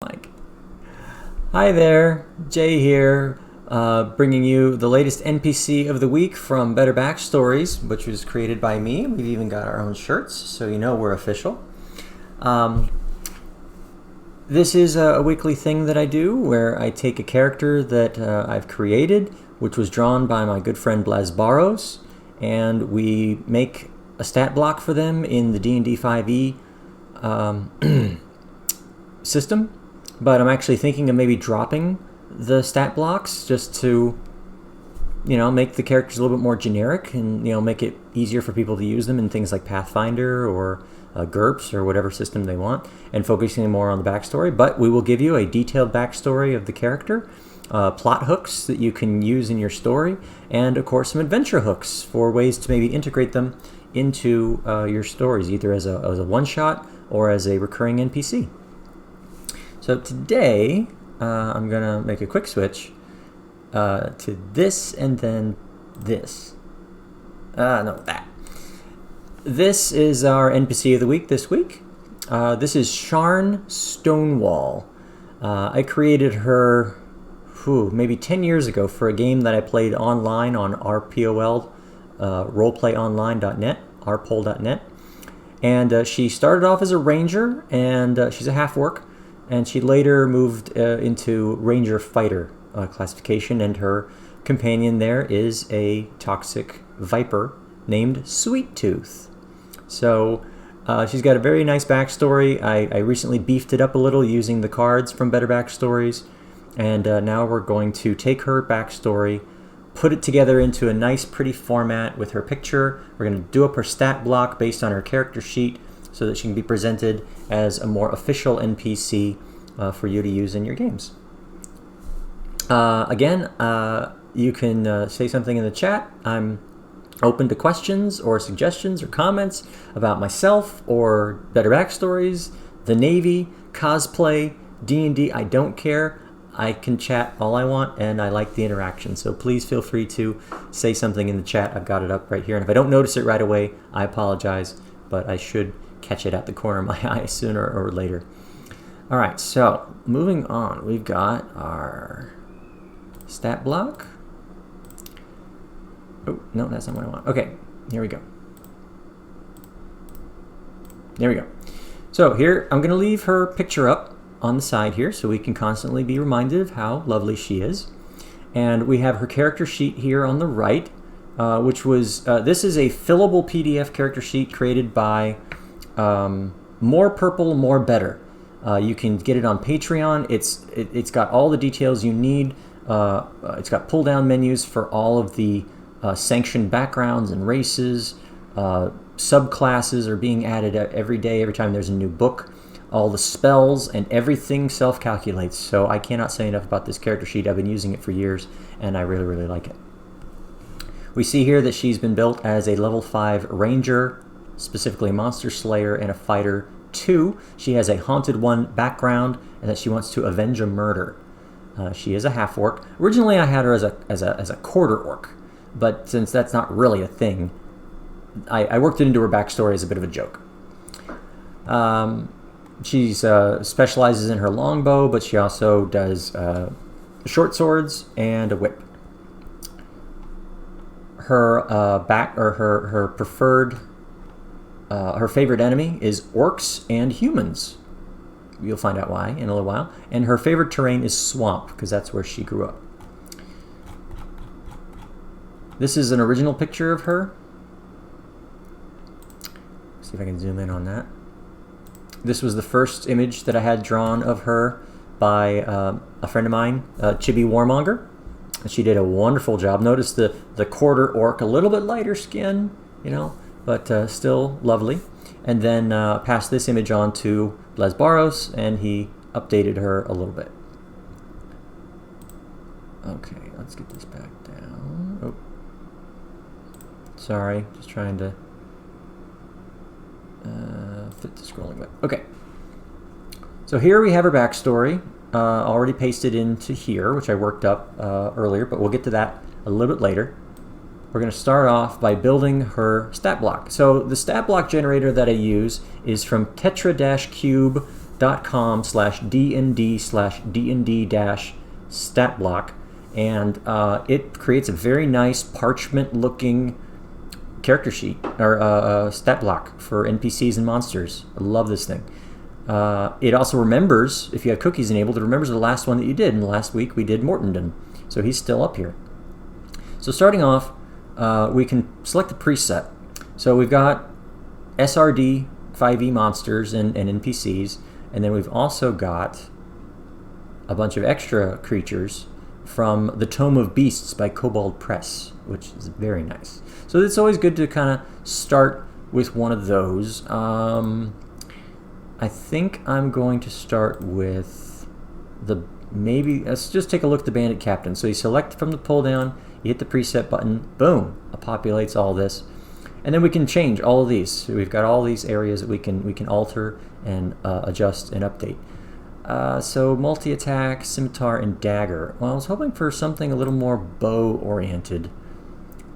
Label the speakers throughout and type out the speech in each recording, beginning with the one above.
Speaker 1: mic. Hi there, Jay here, bringing you the latest NPC of the week from Better Backstories, which was created by me. We've even got our own shirts, so you know we're official. This is a weekly thing that I do where I take a character that I've created, which was drawn by my good friend Blas Barros, and we make a stat block for them in the D&D 5e system. But I'm actually thinking of maybe dropping the stat blocks just to, make the characters a little bit more generic and, make it easier for people to use them in things like Pathfinder or GURPS or whatever system they want, and focusing more on the backstory. But we will give you a detailed backstory of the character, plot hooks that you can use in your story, and of course some adventure hooks for ways to maybe integrate them into your stories, either as a one-shot or as a recurring NPC. So today, I'm going to make a quick switch to this and then this. That. This is our NPC of the week this week. This is Sharn Stonewall. I created her maybe 10 years ago for a game that I played online on RPOL, roleplayonline.net, rpol.net. And she started off as a ranger, and she's a half-orc. And she later moved into Ranger Fighter classification, and her companion there is a toxic viper named Sweet Tooth. So she's got a very nice backstory. I recently beefed it up a little using the cards from Better Backstories, and now we're going to take her backstory, put it together into a nice, pretty format with her picture. We're going to do up her stat block based on her character sheet, so that she can be presented as a more official NPC for you to use in your games. Again, you can say something in the chat. I'm open to questions or suggestions or comments about myself or Better Backstories, the Navy, cosplay, D&D. I don't care. I can chat all I want, and I like the interaction. So please feel free to say something in the chat. I've got it up right here. And if I don't notice it right away, I apologize, but I should catch it at the corner of my eye sooner or later. All right, so moving on, we've got our stat block. Oh, no, that's not what I want. Okay, here we go. There we go. So here, I'm going to leave her picture up on the side here so we can constantly be reminded of how lovely she is. And we have her character sheet here on the right, which was, this is a fillable PDF character sheet created by More Purple, More Better. You can get it on Patreon. It's got all the details you need. It's got pull-down menus for all of the sanctioned backgrounds and races. Subclasses are being added every day, every time there's a new book. All the spells and everything self-calculates. So I cannot say enough about this character sheet. I've been using it for years, and I really, really like it. We see here that she's been built as a level 5 ranger, specifically a monster slayer and a fighter 2. She has a haunted 1 background, and that she wants to avenge a murder. She is a half-orc. Originally I had her as a quarter orc, but since that's not really a thing, I worked it into her backstory as a bit of a joke. She specializes in her longbow, but she also does short swords and a whip. Her her preferred, her favorite enemy is orcs and humans. You'll find out why in a little while. And her favorite terrain is swamp, because that's where she grew up. This is an original picture of her. See if I can zoom in on that. This was the first image that I had drawn of her by a friend of mine, Chibi Warmonger. And she did a wonderful job. Notice the quarter orc, a little bit lighter skin, but still lovely. And then passed this image on to Blas Barros, and he updated her a little bit. Okay, let's get this back down. Oh, sorry, just trying to fit the scrolling bit. Okay, so here we have her backstory, already pasted into here, which I worked up earlier, but we'll get to that a little bit later. We're going to start off by building her stat block. So the stat block generator that I use is from Tetra-Cube sharn.com/dnd/dnd-stat-block, and it creates a very nice parchment-looking character sheet, or stat block for NPCs and monsters. I love this thing. It also remembers, if you have cookies enabled, it remembers the last one that you did. And last week we did Mortenden, so he's still up here. So starting off, we can select the preset. So we've got SRD 5e monsters and NPCs, and then we've also got a bunch of extra creatures from the Tome of Beasts by Kobold Press, which is very nice. So it's always good to kind of start with one of those. I think I'm going to start with let's just take a look at the Bandit Captain. So you select from the pull down, you hit the preset button, boom, it populates all this. And then we can change all of these. So we've got all these areas that we can alter and adjust and update. So multi-attack, scimitar, and dagger. Well, I was hoping for something a little more bow-oriented.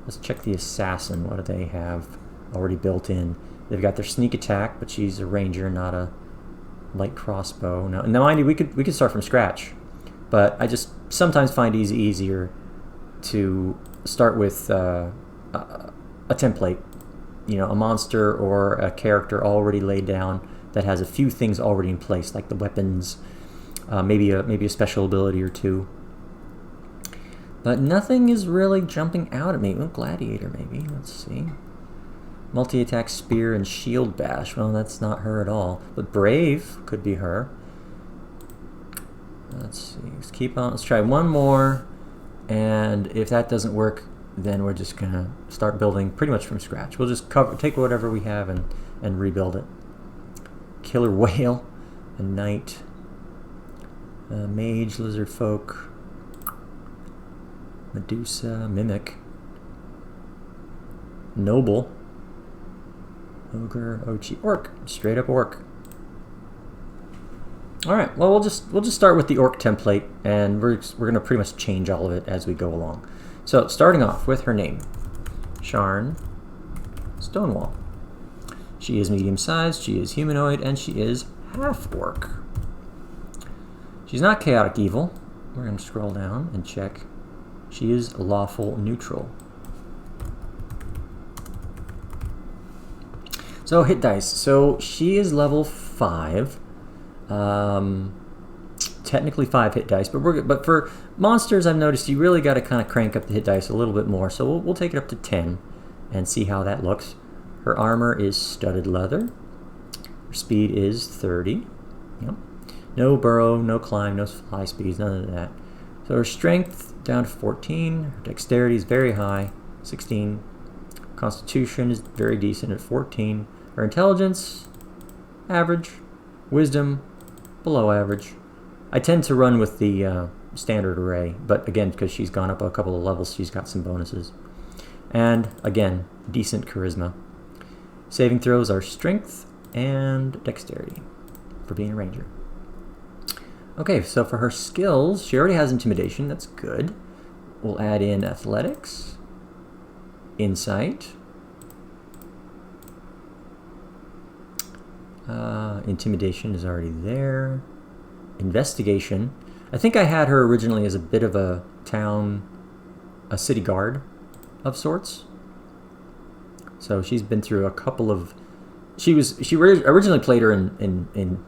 Speaker 1: Let's check the assassin. What do they have already built in? They've got their sneak attack, but she's a ranger, not a light crossbow. Now mind you, we could start from scratch, but I just sometimes find it easier to start with a template, a monster or a character already laid down that has a few things already in place, like the weapons, maybe a special ability or two. But nothing is really jumping out at me. Well, gladiator maybe. Let's see. Multi-attack, spear, and shield bash. Well, that's not her at all. But brave could be her. Let's see. Let's keep on. Let's try one more. And if that doesn't work, then we're just gonna start building pretty much from scratch. We'll just take whatever we have and rebuild it. Killer whale, a knight, a mage, lizard folk, Medusa, mimic, noble, ogre, ochi, orc, straight up orc. All right. Well, we'll just start with the orc template, and we're gonna pretty much change all of it as we go along. So starting off with her name, Sharn Stonewall. She is medium-sized, she is humanoid, and she is half-orc. She's not chaotic evil. We're going to scroll down and check. She is lawful neutral. So hit dice. So she is level 5. Technically 5 hit dice, but for monsters, I've noticed you really got to kind of crank up the hit dice a little bit more. So we'll take it up to 10 and see how that looks. Her armor is studded leather. Her speed is 30. Yep. No burrow, no climb, no fly speeds, none of that. So her strength down to 14. Her dexterity is very high, 16. Constitution is very decent at 14. Her intelligence, average. Wisdom, below average. I tend to run with the standard array, but again, because she's gone up a couple of levels, she's got some bonuses. And again, decent charisma. Saving throws are strength and dexterity for being a ranger. Okay, so for her skills, she already has intimidation. That's good. We'll add in athletics, insight, intimidation is already there. Investigation. I think I had her originally as a bit of a city guard of sorts. So she's been through a couple of. She originally played her in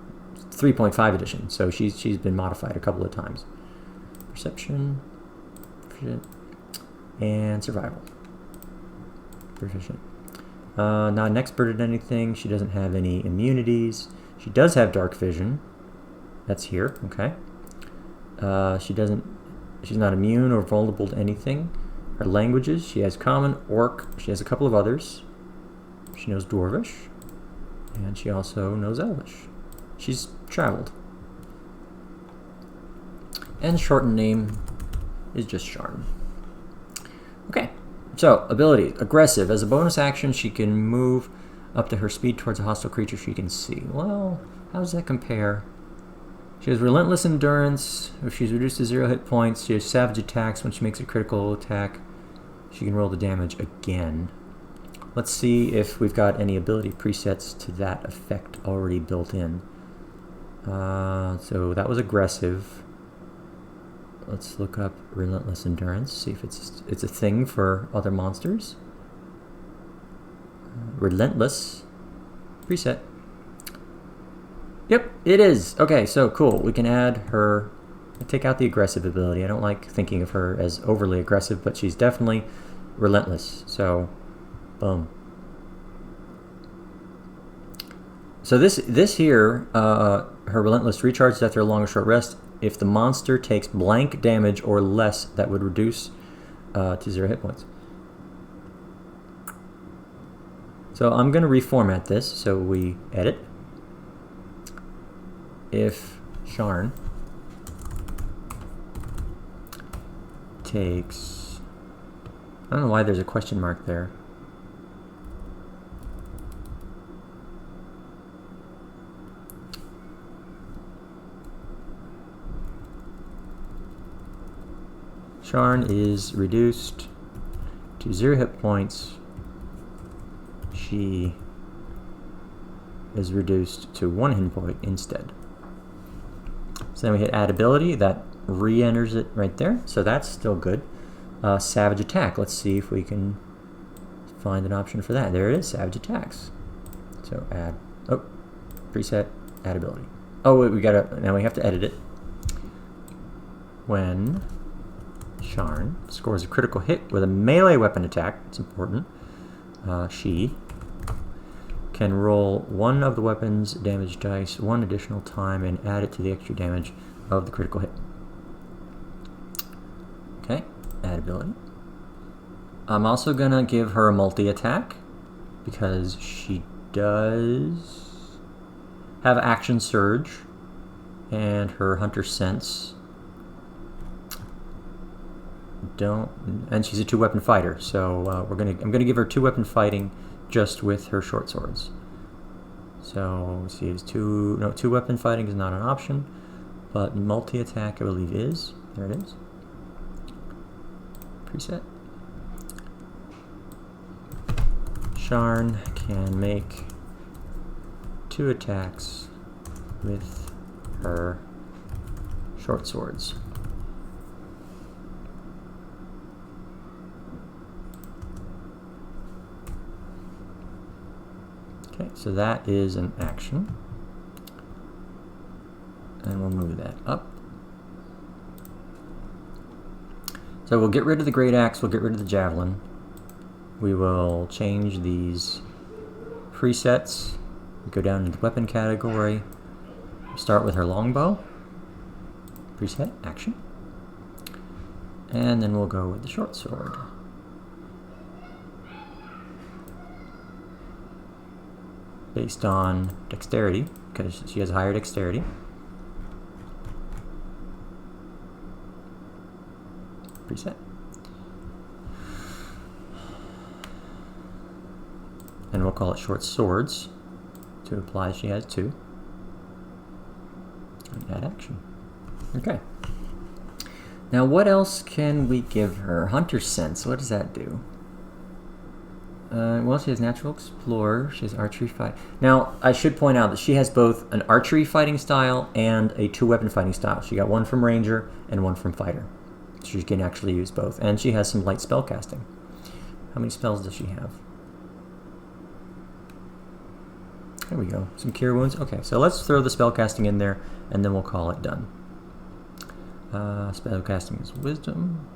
Speaker 1: 3.5 edition, so she's been modified a couple of times. Perception, proficient, and survival. Proficient. Not an expert at anything. She doesn't have any immunities. She does have dark vision. That's here. Okay. She's not immune or vulnerable to anything. Her languages, she has Common, Orc, she has a couple of others. She knows Dwarvish, and she also knows Elvish. She's traveled. And shortened name is just Sharn. Okay, so ability, aggressive. As a bonus action, she can move up to her speed towards a hostile creature she can see. Well, how does that compare? She has relentless endurance. If she's reduced to 0 hit points, she has savage attacks. When she makes a critical attack, she can roll the damage again. Let's see if we've got any ability presets to that effect already built in. So that was aggressive. Let's look up relentless endurance, see if it's a thing for other monsters. Relentless preset. Yep, it is. Okay, so cool. We can add her, take out the aggressive ability. I don't like thinking of her as overly aggressive, but she's definitely relentless. So, boom. So this here, her relentless recharges after a long or short rest. If the monster takes blank damage or less, that would reduce to 0 hit points. So I'm going to reformat this. So we edit. If Sharn takes, I don't know why there's a question mark there. Sharn is reduced to 0 hit points. She is reduced to 1 hit point instead. So then we hit add ability, that re-enters it right there, so that's still good. Savage attack, let's see if we can find an option for that. There it is, savage attacks. So add, oh, preset, add ability. Oh wait, now we have to edit it. When Sharn scores a critical hit with a melee weapon attack, it's important, she can roll one of the weapon's damage dice one additional time and add it to the extra damage of the critical hit. Okay, add ability. I'm also gonna give her a multi-attack because she does have action surge and her hunter sense and she's a 2-weapon fighter, so I'm gonna give her 2-weapon fighting just with her short swords. So she has 2-weapon fighting is not an option, but multi-attack I believe is. There it is. Preset. Sharn can make 2 attacks with her short swords. Okay, so that is an action. And we'll move that up. So we'll get rid of the great axe, we'll get rid of the javelin. We will change these presets. We go down to the weapon category. Start with her longbow. Preset, action. And then we'll go with the short sword. Based on dexterity, because she has higher dexterity. Preset. And we'll call it short swords to imply she has 2. And add action. Okay. Now what else can we give her? Hunter sense, what does that do? Well, she has natural explorer, she has archery fight. Now, I should point out that she has both an archery fighting style and a 2-weapon fighting style. She got one from ranger and one from fighter. She can actually use both. And she has some light spell casting. How many spells does she have? There we go. Some cure wounds. Okay, so let's throw the spell casting in there and then we'll call it done. Spell casting is wisdom.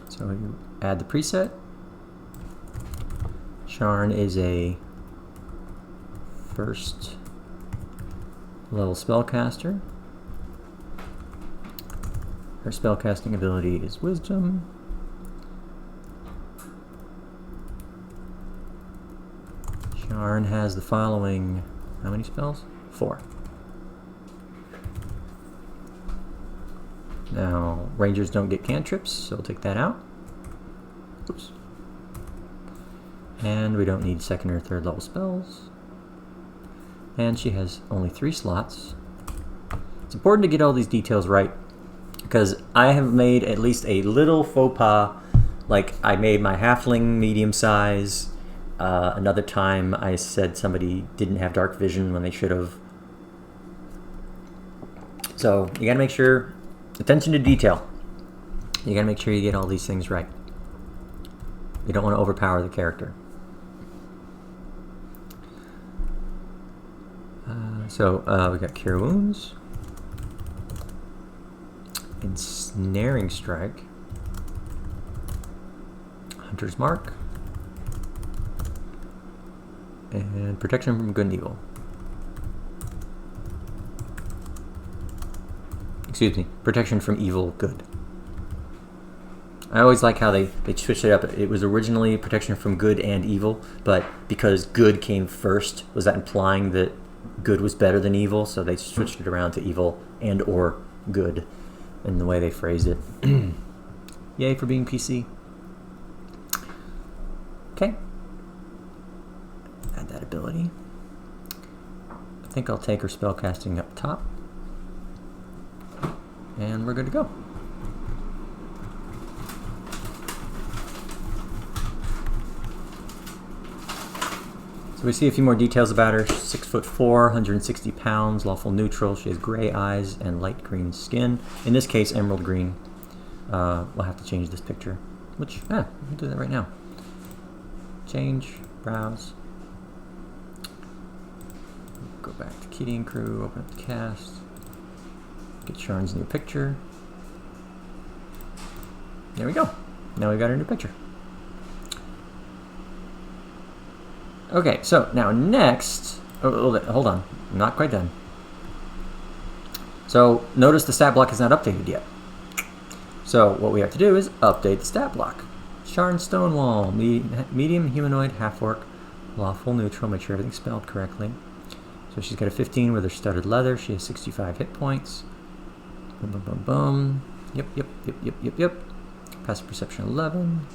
Speaker 1: So you add the preset. Sharn is a 1st level spellcaster. Her spellcasting ability is wisdom. Sharn has the following, how many spells? 4. Now, rangers don't get cantrips, so we'll take that out. Oops. And we don't need 2nd or 3rd level spells. And she has only 3 slots. It's important to get all these details right, because I have made at least a little faux pas. Like, I made my halfling medium size. Another time I said somebody didn't have dark vision when they should have. So you gotta make sure, attention to detail. You gotta make sure you get all these things right. You don't want to overpower the character. We got Cure Wounds, Ensnaring Strike, Hunter's Mark, and Protection from Good and Evil. Excuse me, Protection from Evil Good. I always like how they switched it up. It was originally Protection from Good and Evil, but because good came first, was that implying that good was better than evil? So they switched it around to evil and or good in the way they phrased it. Yay for being PC. Okay. Add that ability. I think I'll take her spellcasting up top. And we're good to go. So we see a few more details about her. 6'4", 160 pounds, lawful neutral. She has gray eyes and light green skin. In this case, emerald green. We'll have to change this picture. Which, we'll do that right now. Change, browse. Go back to Kitty and Crew, open up the cast. Get Sharn's new picture. There we go. Now we got her new picture. Okay, so now next, hold on, I'm not quite done. So notice the stat block is not updated yet. So what we have to do is update the stat block. Sharn Stonewall, medium humanoid, half-orc, lawful neutral, make sure everything's spelled correctly. So she's got a 15 with her studded leather, she has 65 hit points. Boom, boom, boom, boom. Yep. Passive perception 11.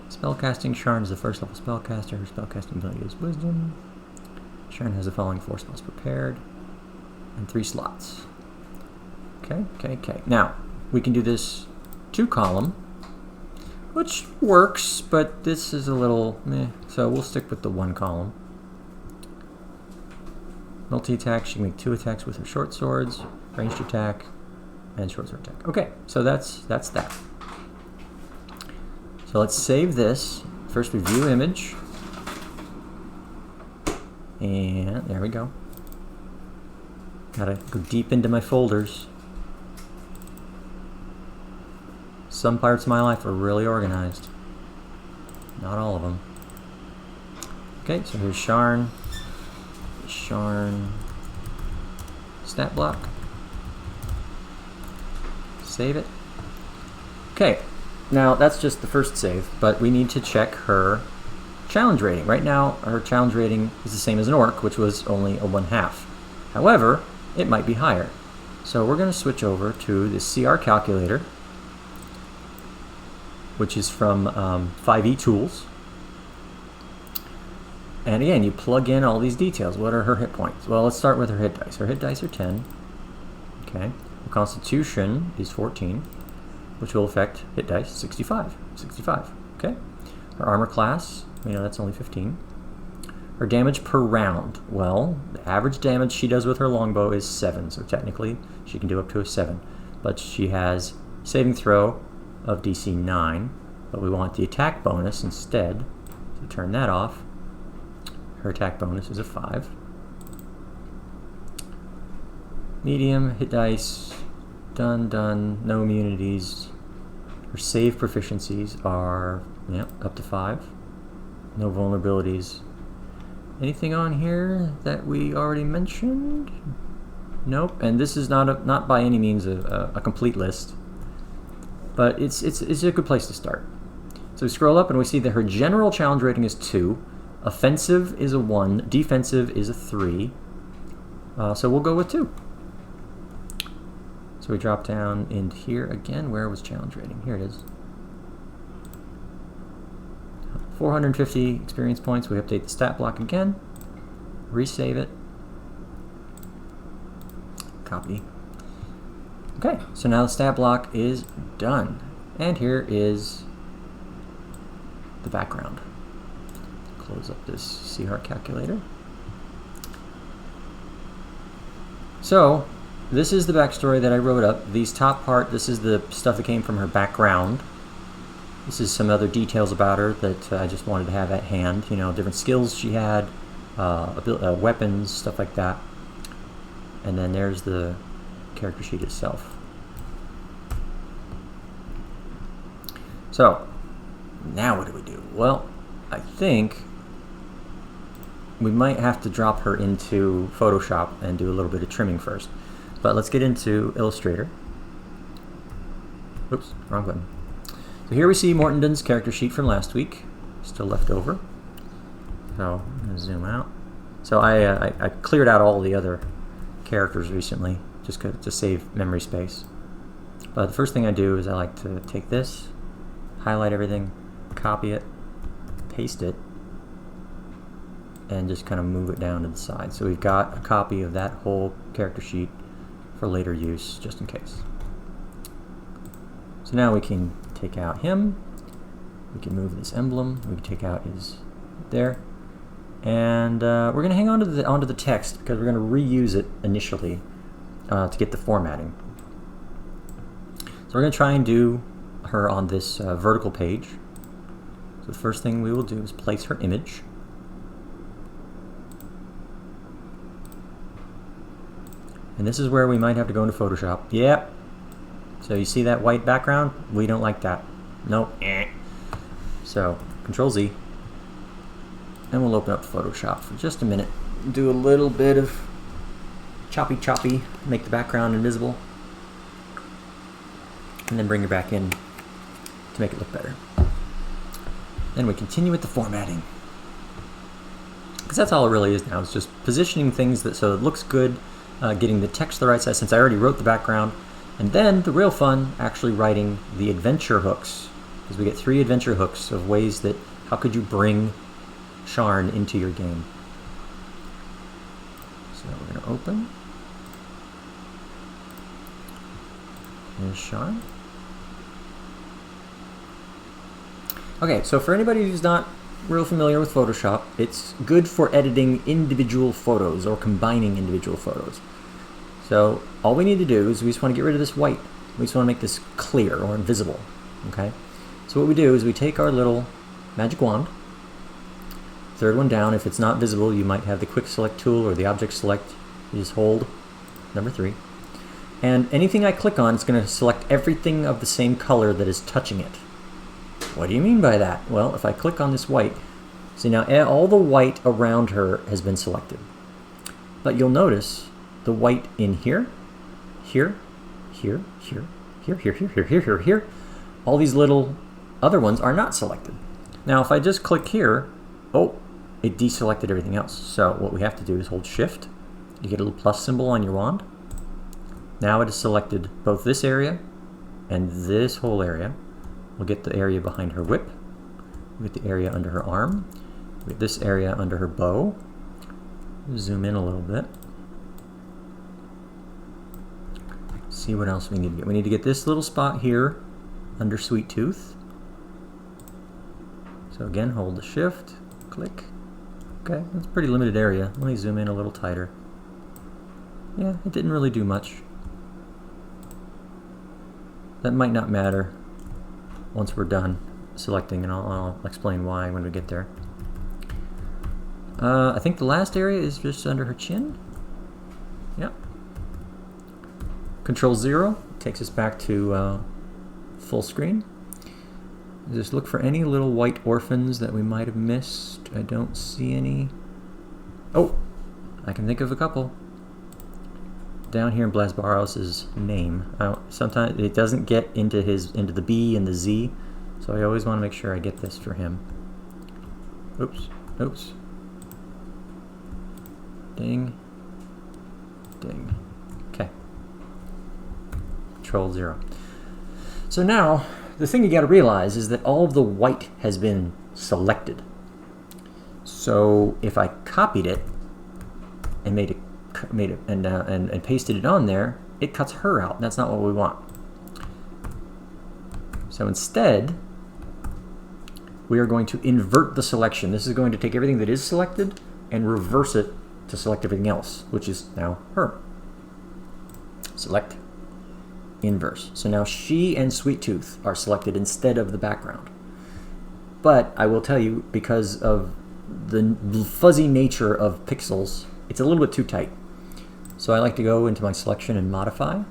Speaker 1: Spellcasting, Sharn is the first level spellcaster. Her spellcasting ability is Wisdom. Sharn has the following 4 spells prepared and 3 slots. Okay. Now, we can do this 2-column, which works, but this is a little meh, so we'll stick with the 1-column. Multi-attack, she can make 2 attacks with her short swords, ranged attack, and short sword attack. Okay, so that's that. So let's save this. First review image. And there we go. Gotta go deep into my folders. Some parts of my life are really organized. Not all of them. Okay, so here's Sharn. Sharn stat block. Save it. Okay. Now, that's just the first save, but we need to check her challenge rating. Right now, her challenge rating is the same as an orc, which was only a 1/2. However, it might be higher. So we're going to switch over to the CR calculator, which is from 5e Tools. And again, you plug in all these details. What are her hit points? Well, let's start with her hit dice. Her hit dice are 10. Okay. Her constitution is 14. Which will affect hit dice 65. Okay. Her armor class, that's only 15. Her damage per round. Well, the average damage she does with her longbow is 7, so technically she can do up to a 7. But she has saving throw of DC 9, but we want the attack bonus instead. So turn that off. Her attack bonus is a 5. Medium, hit dice, done, no immunities. Her save proficiencies are, up to 5. No vulnerabilities. Anything on here that we already mentioned? Nope. And this is not by any means a complete list, but it's a good place to start. So we scroll up and we see that her general challenge rating is 2. Offensive is a 1. Defensive is a 3. So we'll go with 2. So we drop down into here again. Where was challenge rating? Here it is. 450 experience points. We update the stat block again. Resave it. Copy. Okay, so now the stat block is done. And here is the background. close up this C-Heart calculator. So, this is the backstory that I wrote up. These top part, this is the stuff that came from her background. This is some other details about her that I just wanted to have at hand. You know, different skills she had, weapons, stuff like that. And then there's the character sheet itself. So, now what do we do? Well, I think we might have to drop her into Photoshop and do a little bit of trimming first. But let's get into Illustrator. Oops, wrong button. So here we see Mortendon's character sheet from last week, still left over. So I'm going to zoom out. So I cleared out all the other characters recently, just to save memory space. But the first thing I do is I like to take this, highlight everything, copy it, paste it, and just kind of move it down to the side. So we've got a copy of that whole character sheet for later use, just in case. So now we can take out him, we can move this emblem, we can take out his there, and we're going to hang on to onto the text because we're going to reuse it initially to get the formatting. So we're going to try and do her on this vertical page. So the first thing we will do is place her image. And this is where we might have to go into Photoshop. Yep. So you see that white background? We don't like that. Nope. So Control Z. And we'll open up Photoshop for just a minute. Do a little bit of choppy, make the background invisible. And then bring her back in to make it look better. Then we continue with the formatting. Because that's all it really is now. It's just positioning things so it looks good, getting the text the right size since I already wrote the background. And then the real fun, actually writing the adventure hooks. Because we get 3 adventure hooks of ways that, how could you bring Sharn into your game. So we're going to open. There's Sharn. Okay, so for anybody who's not real familiar with Photoshop, it's good for editing individual photos or combining individual photos. So all we need to do is we just want to get rid of this white. We just want to make this clear or invisible. Okay. So what we do is we take our little magic wand, third one down. If it's not visible, you might have the quick select tool or the object select. You just hold number 3. And anything I click on, it's going to select everything of the same color that is touching it. What do you mean by that? Well, if I click on this white, see now all the white around her has been selected. But you'll notice the white in here, here, here, here, here, here, here, here, here, here, here. All these little other ones are not selected. Now if I just click here, oh, it deselected everything else. So what we have to do is hold Shift. You get a little plus symbol on your wand. Now it has selected both this area and this whole area. We'll get the area behind her whip. We'll get the area under her arm. We'll get this area under her bow. Zoom in a little bit. See what else we need to get. We need to get this little spot here under Sweet Tooth. So again, hold the Shift, click. Okay, that's a pretty limited area. Let me zoom in a little tighter. Yeah, it didn't really do much. That might not matter once we're done selecting, and I'll explain why when we get there. I think the last area is just under her chin. Yep. Control 0 takes us back to full screen. Just look for any little white orphans that we might have missed. I don't see any. Oh, I can think of a couple. Down here in Blasbaros's name. Sometimes it doesn't get into the B and the Z, so I always want to make sure I get this for him. Oops, oops. Ding, ding. Okay. Control 0. So now, the thing you got to realize is that all of the white has been selected. So if I copied it and made it and pasted it on there, it cuts her out. That's not what we want. So instead, we are going to invert the selection. This is going to take everything that is selected and reverse it to select everything else, which is now her. Select, inverse. So now she and Sweet Tooth are selected instead of the background. But I will tell you, because of the fuzzy nature of pixels, it's a little bit too tight. So I like to go into my selection and modify,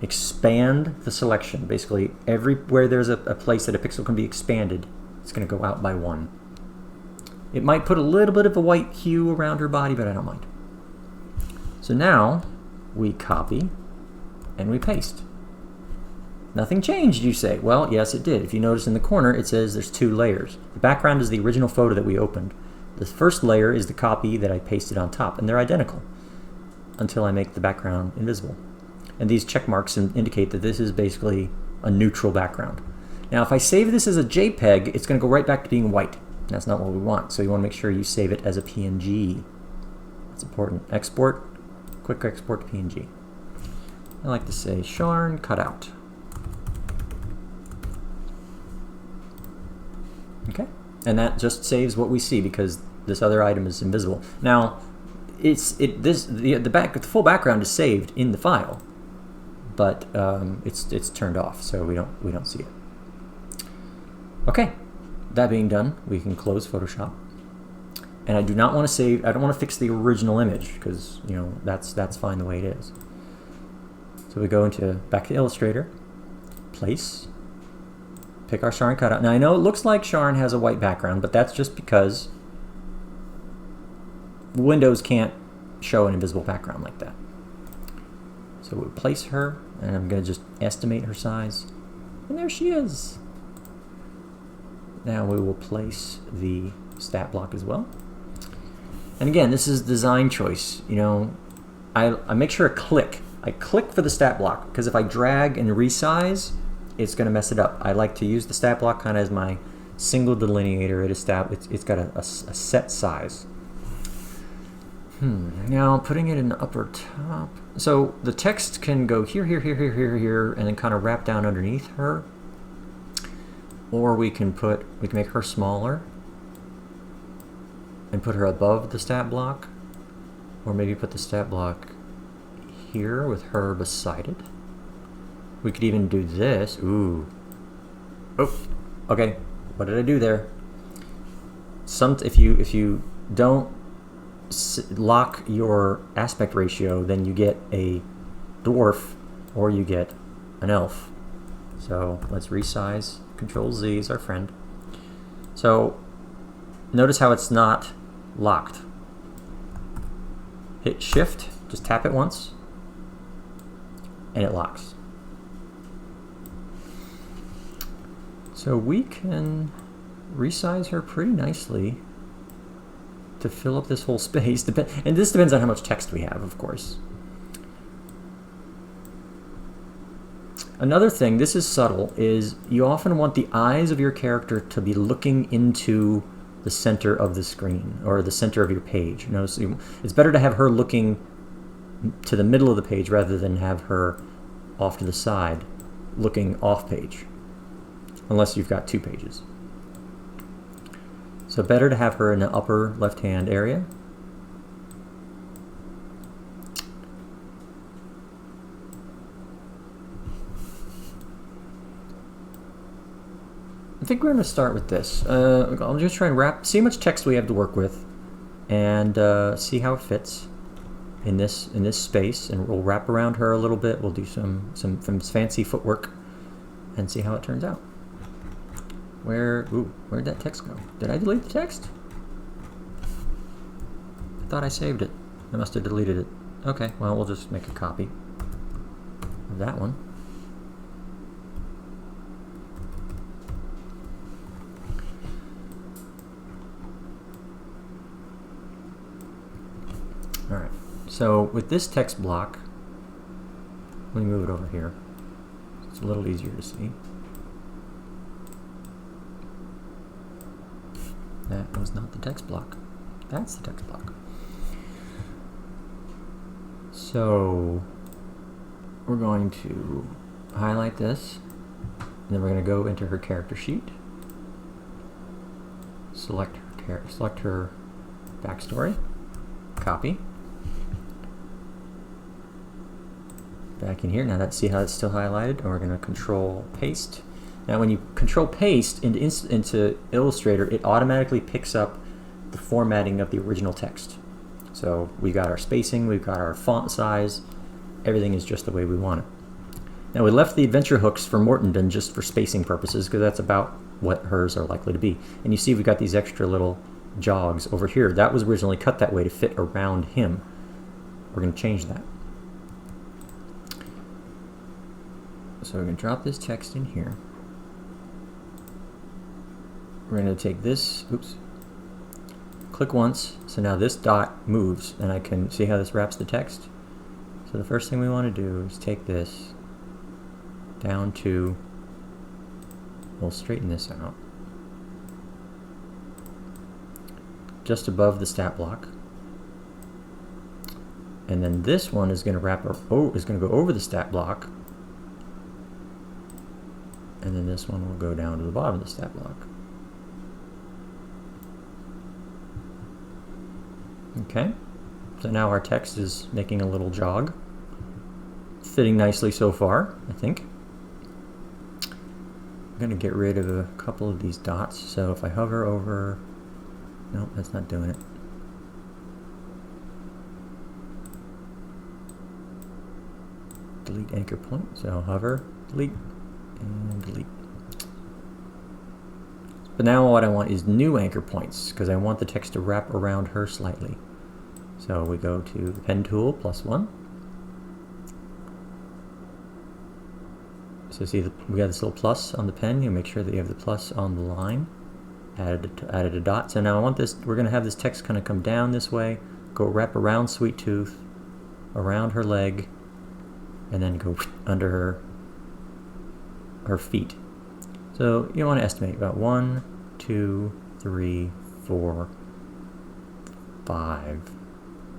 Speaker 1: expand the selection. Basically, everywhere there's a place that a pixel can be expanded, it's going to go out by 1. It might put a little bit of a white hue around her body, but I don't mind. So now we copy and we paste. Nothing changed, you say. Well, yes, it did. If you notice in the corner, it says there's 2 layers. The background is the original photo that we opened. The first layer is the copy that I pasted on top, and they're identical until I make the background invisible. And these check marks indicate that this is basically a neutral background. Now, if I save this as a JPEG, it's going to go right back to being white. That's not what we want, so you want to make sure you save it as a PNG. That's important. Export, quick export to PNG. I like to say Sharn cutout. Okay, and that just saves what we see because this other item is invisible. Now, the full background is saved in the file, but it's turned off, so we don't see it. Okay, that being done, we can close Photoshop. And I do not want to save. I don't want to fix the original image because that's fine the way it is. So we go back to Illustrator, place, pick our Sharn cutout. Now I know it looks like Sharn has a white background, but that's just because Windows can't show an invisible background like that. So we'll place her, and I'm going to just estimate her size, and there she is. Now we will place the stat block as well. And again, this is design choice. I make sure I click for the stat block, because if I drag and resize, it's going to mess it up. I like to use the stat block kind of as my single delineator. It's got a set size. Now putting it in the upper top. So the text can go here, here, here, here, here, here, and then kind of wrap down underneath her. Or we can make her smaller and put her above the stat block. Or maybe put the stat block here with her beside it. We could even do this. Ooh. Oh, okay. What did I do there? If you don't lock your aspect ratio, then you get a dwarf or you get an elf. So let's resize. Control Z is our friend. So notice how it's not locked. Hit Shift, just tap it once, and it locks. So we can resize her pretty nicely to fill up this whole space. And this depends on how much text we have, of course. Another thing, this is subtle, is you often want the eyes of your character to be looking into the center of the screen, or the center of your page. Notice it's better to have her looking to the middle of the page rather than have her off to the side, looking off page, unless you've got 2 pages. So better to have her in the upper left-hand area. I think we're going to start with this. I'll just try and see how much text we have to work with, and see how it fits in this space. And we'll wrap around her a little bit. We'll do some fancy footwork, and see how it turns out. Where'd that text go? Did I delete the text? I thought I saved it. I must have deleted it. Okay, well, we'll just make a copy of that one. Alright, so with this text block, let me move it over here. It's a little easier to see. That was not the text block. That's the text block. So we're going to highlight this, and then we're going to go into her character sheet. select her backstory, copy. Back in here, now see how it's still highlighted, and we're going to control paste. Now when you control paste into Illustrator, it automatically picks up the formatting of the original text. So we've got our spacing, we've got our font size, everything is just the way we want it. Now we left the adventure hooks for Mortenden just for spacing purposes, because that's about what hers are likely to be. And you see we've got these extra little jogs over here. That was originally cut that way to fit around him. We're going to change that. So we're going to drop this text in here. We're going to take this, oops, click once, so now this dot moves, and I can see how this wraps the text. So the first thing we want to do is take this down to, we'll straighten this out, just above the stat block. And then this one is going to wrap, is going to go over the stat block. And then this one will go down to the bottom of the stat block. Okay, so now our text is making a little jog. Fitting nicely so far, I think. I'm going to get rid of a couple of these dots, so if I hover over... Nope, that's not doing it. Delete anchor point, so hover, delete, and delete. But now what I want is new anchor points, because I want the text to wrap around her slightly. So we go to the pen tool, +1. So see, we got this little plus on the pen. You make sure that you have the plus on the line. Added a dot. So now I want this, we're going to have this text kind of come down this way, go wrap around Sweet Tooth, around her leg, and then go under her feet. So you want to estimate about 1, 2, 3, 4, 5,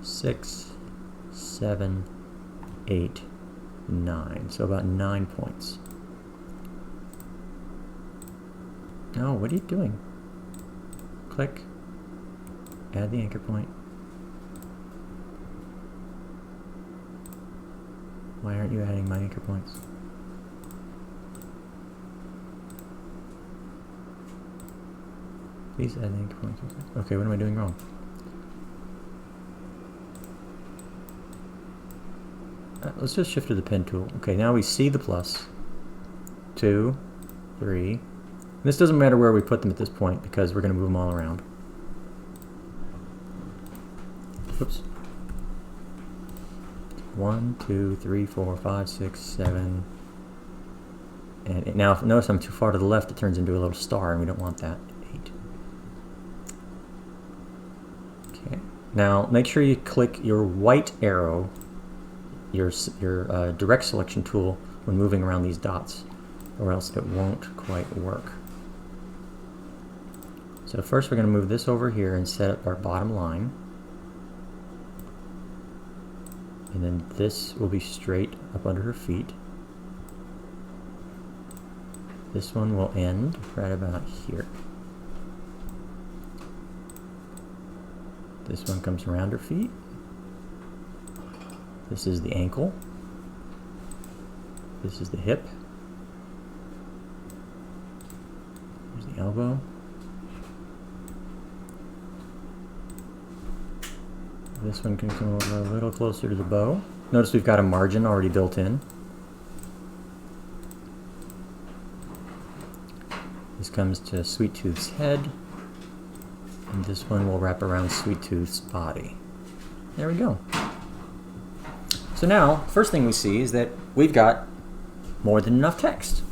Speaker 1: 6, 7, 8, 9. So about 9 points. No, what are you doing? Click, add the anchor point. Why aren't you adding my anchor points? Please add the anchor points. Okay, what am I doing wrong? Let's just shift to the pen tool. Okay, now we see the plus. 2, 3. And this doesn't matter where we put them at this point because we're going to move them all around. Oops. 1, 2, 3, 4, 5, 6, 7. And now, if notice I'm too far to the left, it turns into a little star, and we don't want that. 8. Okay. Now, make sure you click your white arrow, your direct selection tool, when moving around these dots, or else it won't quite work. So first we're going to move this over here and set up our bottom line. And then this will be straight up under her feet. This one will end right about here. This one comes around her feet. This is the ankle. This is the hip. There's the elbow. This one can come over a little closer to the bow. Notice we've got a margin already built in. This comes to Sweet Tooth's head, and this one will wrap around Sweet Tooth's body. There we go. So now, first thing we see is that we've got more than enough text.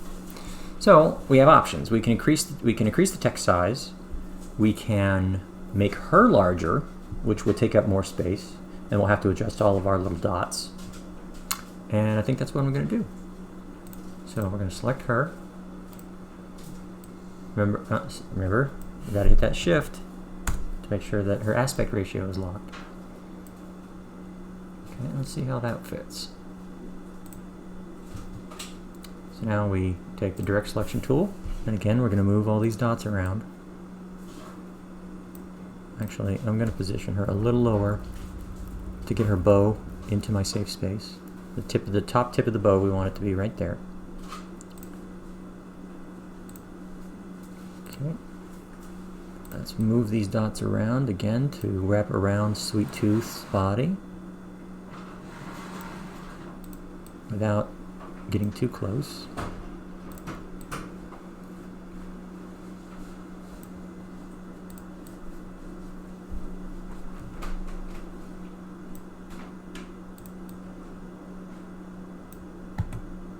Speaker 1: So we have options. We can increase the text size. We can make her larger, which will take up more space, and we'll have to adjust all of our little dots. And I think that's what I'm going to do. So we're going to select her. Remember, we got to hit that shift to make sure that her aspect ratio is locked. Okay, let's see how that fits. So now we take the direct selection tool, and again we're going to move all these dots around. Actually, I'm going to position her a little lower to get her bow into my safe space. The top tip of the bow, we want it to be right there. Okay. Let's move these dots around again to wrap around Sweet Tooth's body without getting too close.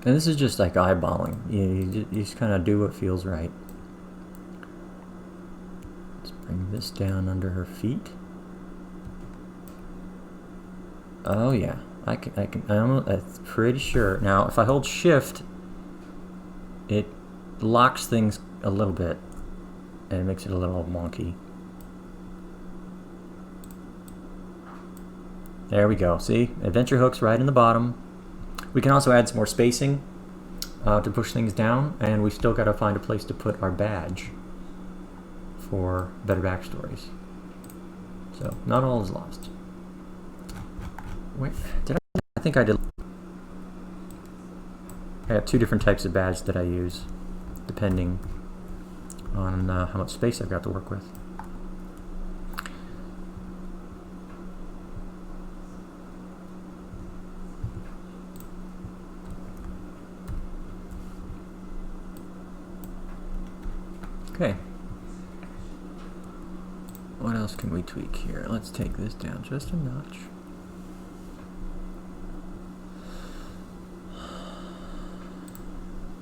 Speaker 1: And this is just like eyeballing. You just kind of do what feels right. Let's bring this down under her feet. Oh yeah, I'm pretty sure. Now, if I hold Shift, it locks things a little bit, and it makes it a little wonky. There we go. See, adventure hooks right in the bottom. We can also add some more spacing to push things down, and we've still got to find a place to put our badge for better backstories. So, not all is lost. Wait, I think I did. I have two different types of badge that I use, depending on how much space I've got to work with. Okay. What else can we tweak here? Let's take this down just a notch.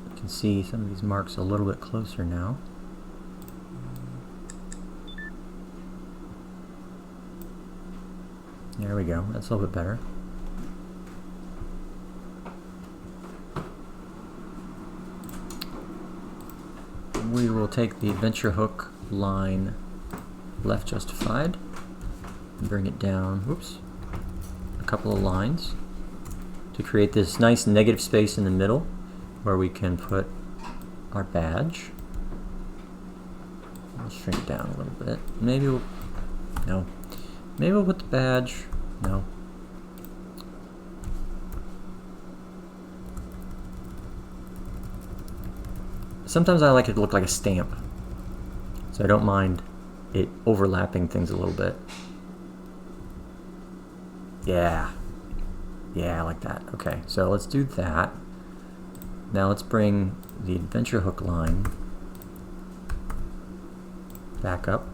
Speaker 1: You can see some of these marks a little bit closer now. There we go. That's a little bit better. We will take the adventure hook line left justified and bring it down, whoops, a couple of lines to create this nice negative space in the middle where we can put our badge. I'll shrink it down a little bit. Maybe we'll, no, maybe we'll put the badge, no. Sometimes I like it to look like a stamp, so I don't mind it overlapping things a little bit. Yeah, I like that. Okay, so let's do that. Now let's bring the adventure hook line back up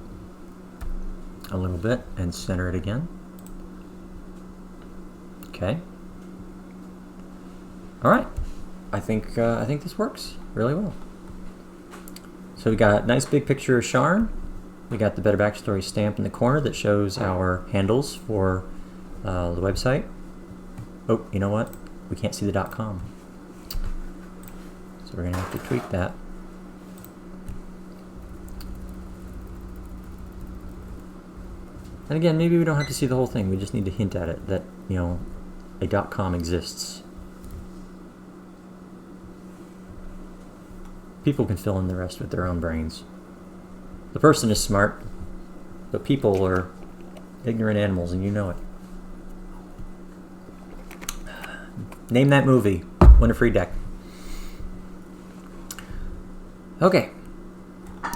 Speaker 1: a little bit and center it again. Okay. All right. I think this works really well. So we got a nice big picture of Sharn. We got the Better Backstory stamp in the corner that shows our handles for the website. Oh, you know what? We can't see the .com. So we're going to have to tweak that. And again, maybe we don't have to see the whole thing. We just need to hint at it that, you know, a .com exists. People can fill in the rest with their own brains. The person is smart, but people are ignorant animals, and you know it. Name that movie. Win a free deck. Okay.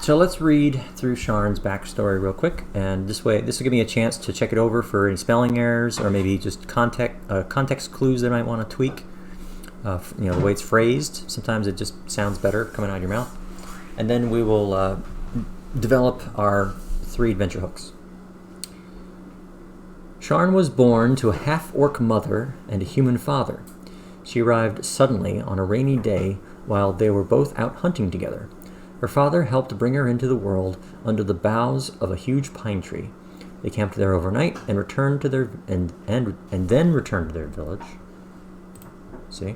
Speaker 1: So let's read through Sharn's backstory real quick, and this way, this will give me a chance to check it over for any spelling errors or maybe just context clues that I might want to tweak. You know, the way it's phrased. Sometimes it just sounds better coming out of your mouth. And then we will develop our 3 adventure hooks. Sharn was born to a half-orc mother and a human father. She arrived suddenly on a rainy day while they were both out hunting together. Her father helped bring her into the world under the boughs of a huge pine tree. They camped there overnight and returned to their and then returned to their village. See?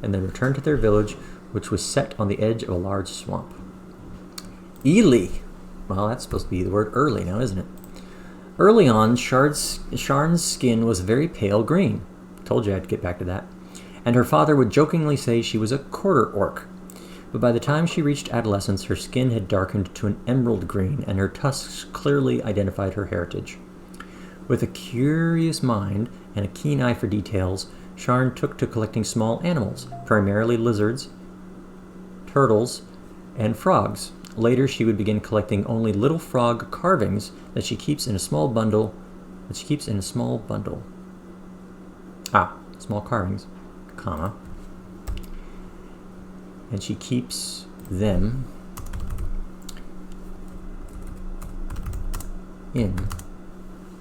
Speaker 1: And then returned to their village, which was set on the edge of a large swamp. Ely. Well, that's supposed to be the word early now, isn't it? Early on, Sharn's skin was very pale green. Told you I'd get back to that. And her father would jokingly say she was a quarter orc. but by the time she reached adolescence, her skin had darkened to an emerald green, and her tusks clearly identified her heritage. With a curious mind and a keen eye for details, Sharn took to collecting small animals, primarily lizards, turtles, and frogs. Later, she would begin collecting only little frog carvings that she keeps in a small bundle. Small carvings, comma. And she keeps them in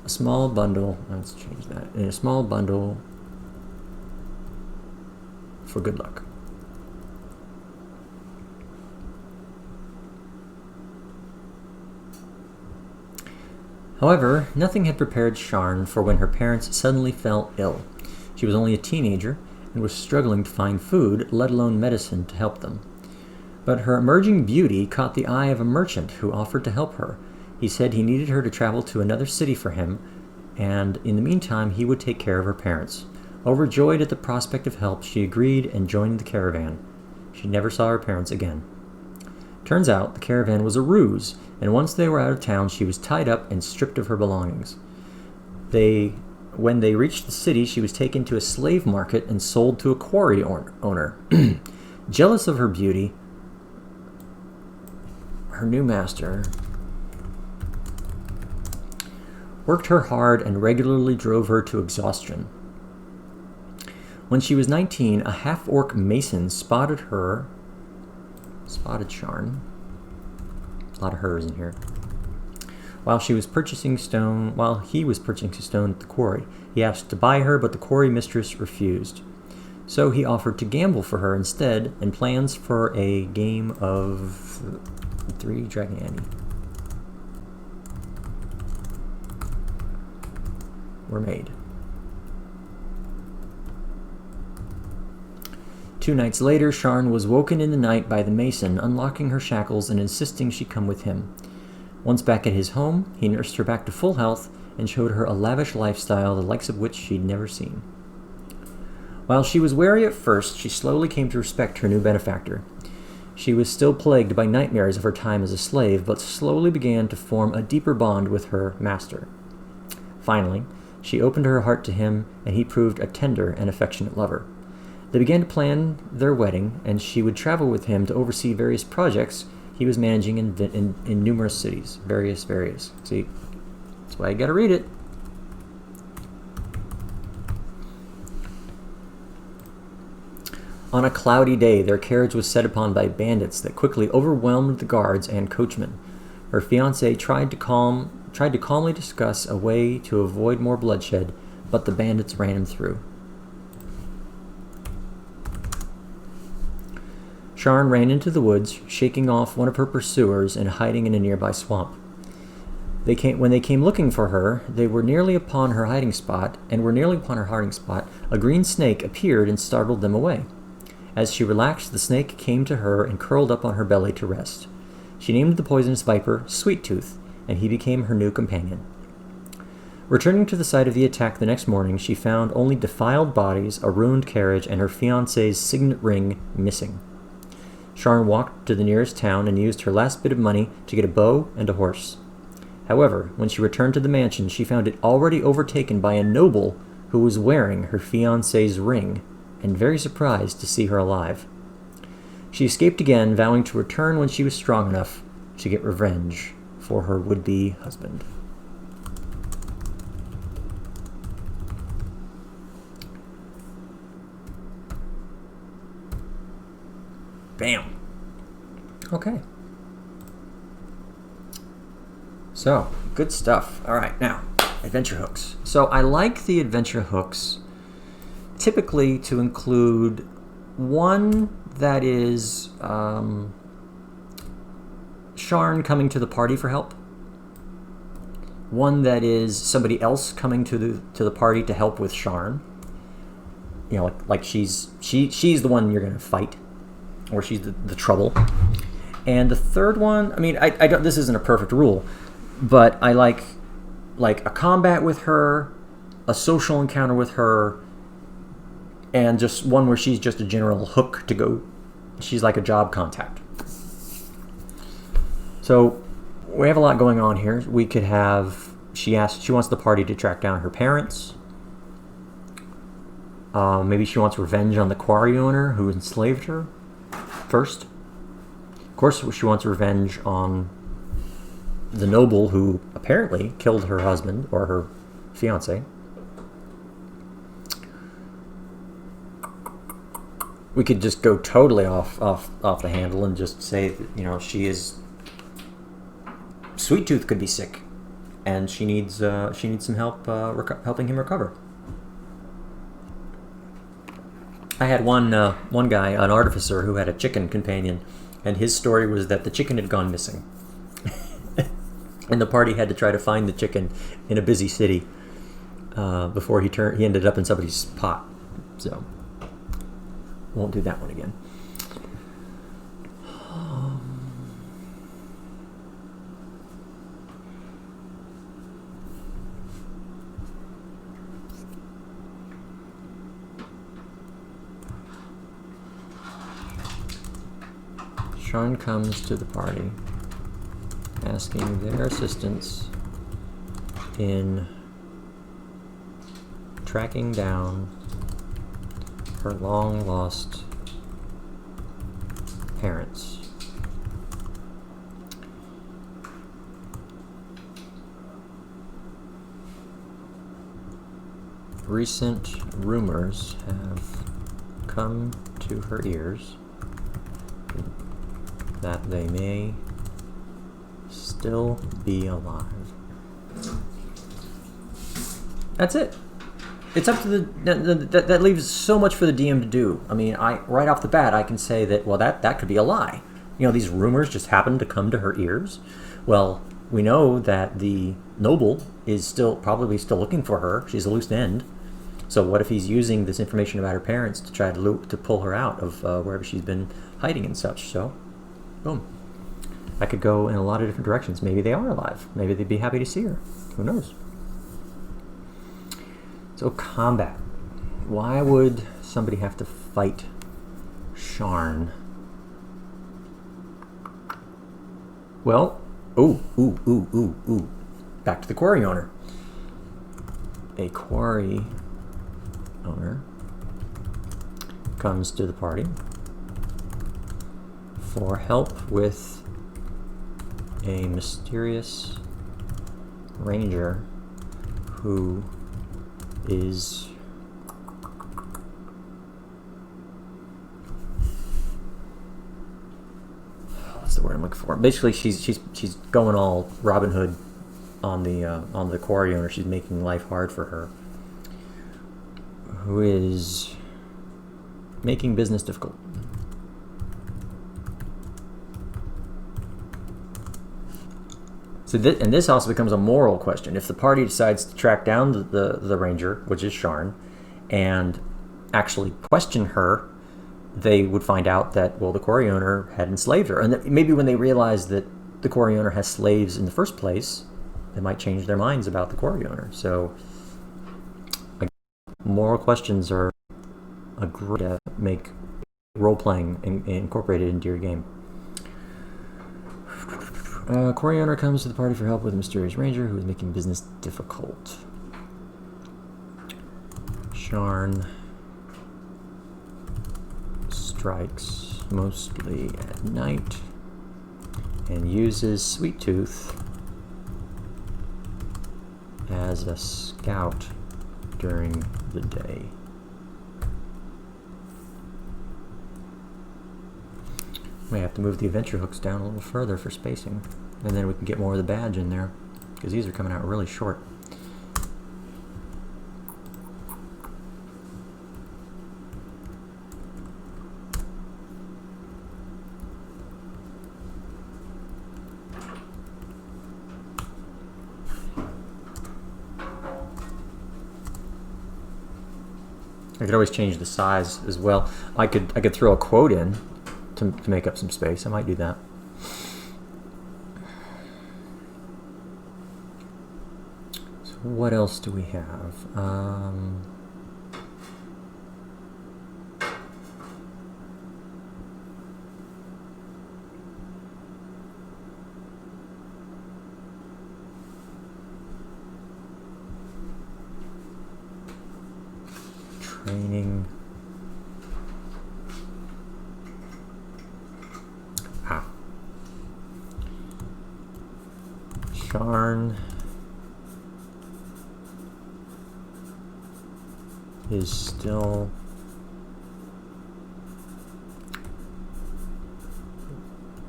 Speaker 1: a small bundle. Let's change that. In a small bundle for good luck. However, nothing had prepared Sharn for when her parents suddenly fell ill. She was only a teenager and was struggling to find food, let alone medicine, to help them. But her emerging beauty caught the eye of a merchant who offered to help her. He said he needed her to travel to another city for him, and in the meantime he would take care of her parents. Overjoyed at the prospect of help, she agreed and joined the caravan. She never saw her parents again. Turns out the caravan was a ruse, and once they were out of town, she was tied up and stripped of her belongings. When they reached the city, she was taken to a slave market and sold to a quarry owner. Jealous of her beauty, her new master worked her hard and regularly drove her to exhaustion. When she was 19, a half-orc mason spotted Sharn. A lot of hers in here. While he was purchasing stone at the quarry, he asked to buy her, but the quarry mistress refused. So he offered to gamble for her instead, and plans for a game of 3 Dragon Annie were made. 2 nights later, Sharn was woken in the night by the mason, unlocking her shackles and insisting she come with him. Once back at his home, he nursed her back to full health and showed her a lavish lifestyle, the likes of which she'd never seen. While she was wary at first, she slowly came to respect her new benefactor. She was still plagued by nightmares of her time as a slave, but slowly began to form a deeper bond with her master. Finally, she opened her heart to him, and he proved a tender and affectionate lover. They began to plan their wedding, and she would travel with him to oversee various projects he was managing in numerous cities. Various. See, that's why you gotta read it. On a cloudy day, their carriage was set upon by bandits that quickly overwhelmed the guards and coachman. Her fiancé tried to calmly discuss a way to avoid more bloodshed, but the bandits ran him through. Sharn ran into the woods, shaking off one of her pursuers and hiding in a nearby swamp. When they came looking for her, they were nearly upon her hiding spot, a green snake appeared and startled them away. As she relaxed, the snake came to her and curled up on her belly to rest. She named the poisonous viper Sweet Tooth, and he became her new companion. Returning to the site of the attack the next morning, she found only defiled bodies, a ruined carriage, and her fiancé's signet ring missing. Sharn walked to the nearest town and used her last bit of money to get a bow and a horse. However, when she returned to the mansion, she found it already overtaken by a noble who was wearing her fiancé's ring, and very surprised to see her alive. She escaped again, vowing to return when she was strong enough to get revenge for her would-be husband. Bam. Okay. So, good stuff. All right, now, adventure hooks. So I like the adventure hooks typically to include one that is Sharn coming to the party for help, one that is somebody else coming to the party to help with Sharn. You know, like she's the one you're gonna fight, or she's the trouble. And the third one, I mean, I don't. This isn't a perfect rule, but I like a combat with her, a social encounter with her, and just one where she's just a general hook to go She's like a job contact. So we have a lot going on here. We could have, she wants the party to track down her parents. Maybe she wants revenge on the quarry owner who enslaved her first. Of course, she wants revenge on the noble who apparently killed her husband or her fiance. We could just go totally off the handle and just say that, you know, she is, Sweet Tooth could be sick, and she needs some help helping him recover. I had one guy, an artificer, who had a chicken companion, and his story was that the chicken had gone missing, and the party had to try to find the chicken in a busy city before he ended up in somebody's pot. So won't do that one again. Sharn comes to the party, asking their assistance in tracking down her long-lost parents. Recent rumors have come to her ears that they may still be alive. That's it. It's up to that leaves so much for the DM to do. I mean, right off the bat, I can say that, well, that could be a lie. You know, these rumors just happened to come to her ears. Well, we know that the noble is probably still looking for her. She's a loose end. So what if he's using this information about her parents to try to pull her out of wherever she's been hiding and such? So, boom. I could go in a lot of different directions. Maybe they are alive. Maybe they'd be happy to see her. Who knows? So combat. Why would somebody have to fight Sharn? Well, ooh. Back to the quarry owner. A quarry owner comes to the party for help with a mysterious ranger who is what's the word I'm looking for? Basically, she's going all Robin Hood on the quarry owner. She's making life hard for her. Who is making business difficult. So this also becomes a moral question. If the party decides to track down the ranger, which is Sharn, and actually question her, they would find out that, well, the quarry owner had enslaved her. And that maybe when they realize that the quarry owner has slaves in the first place, they might change their minds about the quarry owner. So moral questions are a great to make role-playing incorporated into your game. Quarry owner comes to the party for help with a mysterious ranger who is making business difficult. Sharn strikes mostly at night and uses Sweet Tooth as a scout during the day. We have to move the adventure hooks down a little further for spacing, and then we can get more of the badge in there, because these are coming out really short. I could always change the size as well. I could throw a quote in to make up some space. I might do that. So what else do we have? Training. Sharn is still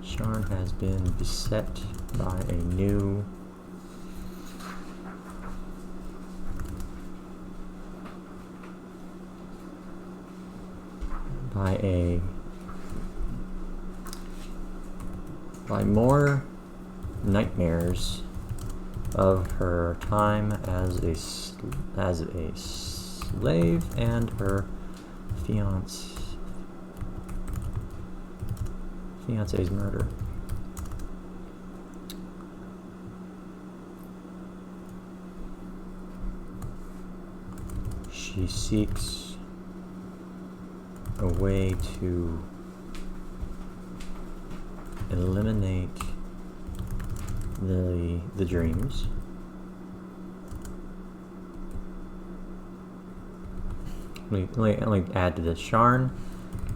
Speaker 1: Sharn has been beset by a new by more nightmares of her time as a slave and her fiance's murder. She seeks a way to eliminate the dreams. Let me add to this. Sharn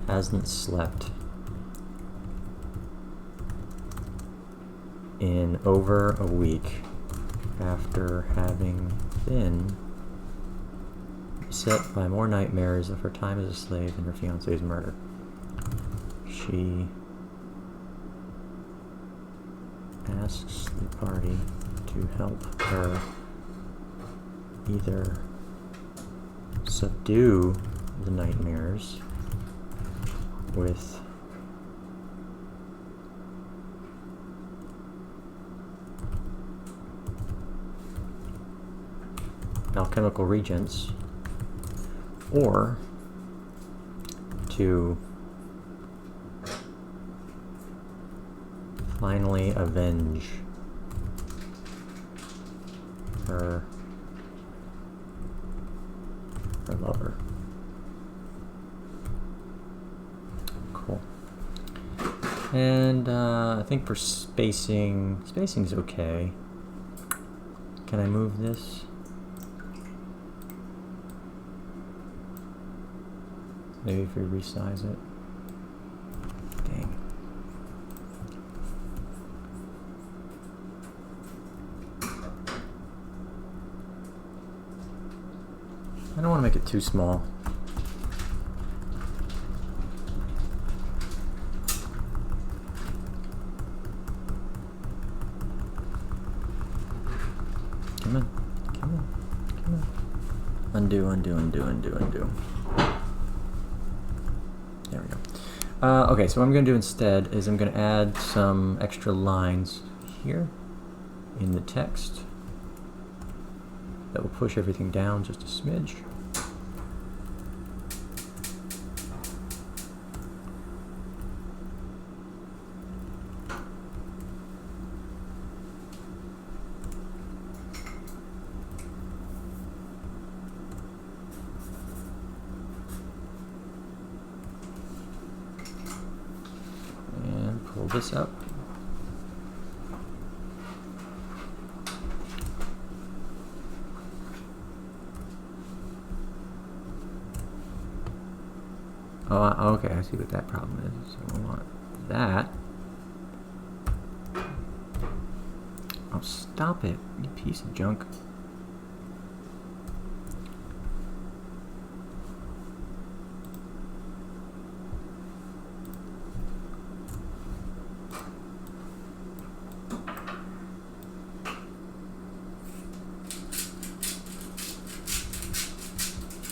Speaker 1: hasn't slept in over a week after having been beset by more nightmares of her time as a slave and her fiance's murder. She asks the party to help her either subdue the nightmares with alchemical regents, or to finally avenge her lover. Cool. And I think for spacing's okay. Can I move this? Maybe if we resize it. Dang. I don't want to make it too small. Come on, come on, come on. Undo, undo, undo, undo, undo. There we go. Okay, so what I'm going to do instead is I'm going to add some extra lines here in the text that will push everything down just a smidge. And pull this up. Oh, okay, I see what that problem is. So I want that. Oh, stop it, you piece of junk.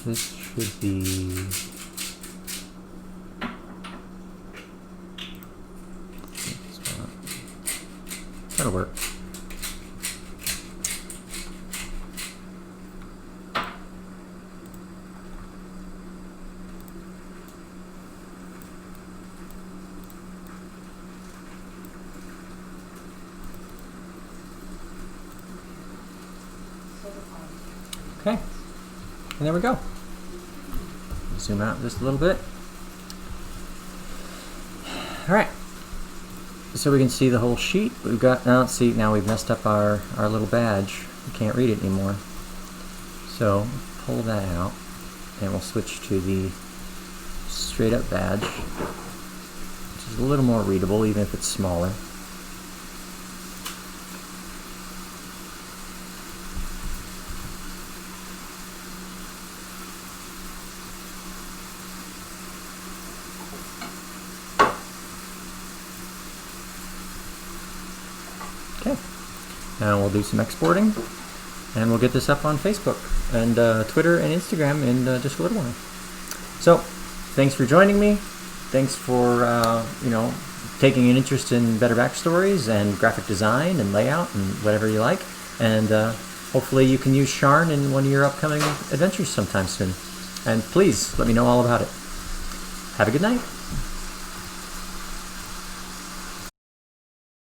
Speaker 1: This should be... That'll work. Okay, and there we go. Zoom out just a little bit. All right. So we can see the whole sheet. We've got, now let's see, now we've messed up our little badge. We can't read it anymore. So pull that out. And we'll switch to the straight up badge, which is a little more readable even if it's smaller. Okay, now we'll do some exporting, and we'll get this up on Facebook and Twitter and Instagram in just a little while. So, thanks for joining me. Thanks for taking an interest in better backstories and graphic design and layout and whatever you like. And hopefully you can use Sharn in one of your upcoming adventures sometime soon. And please let me know all about it. Have a good night.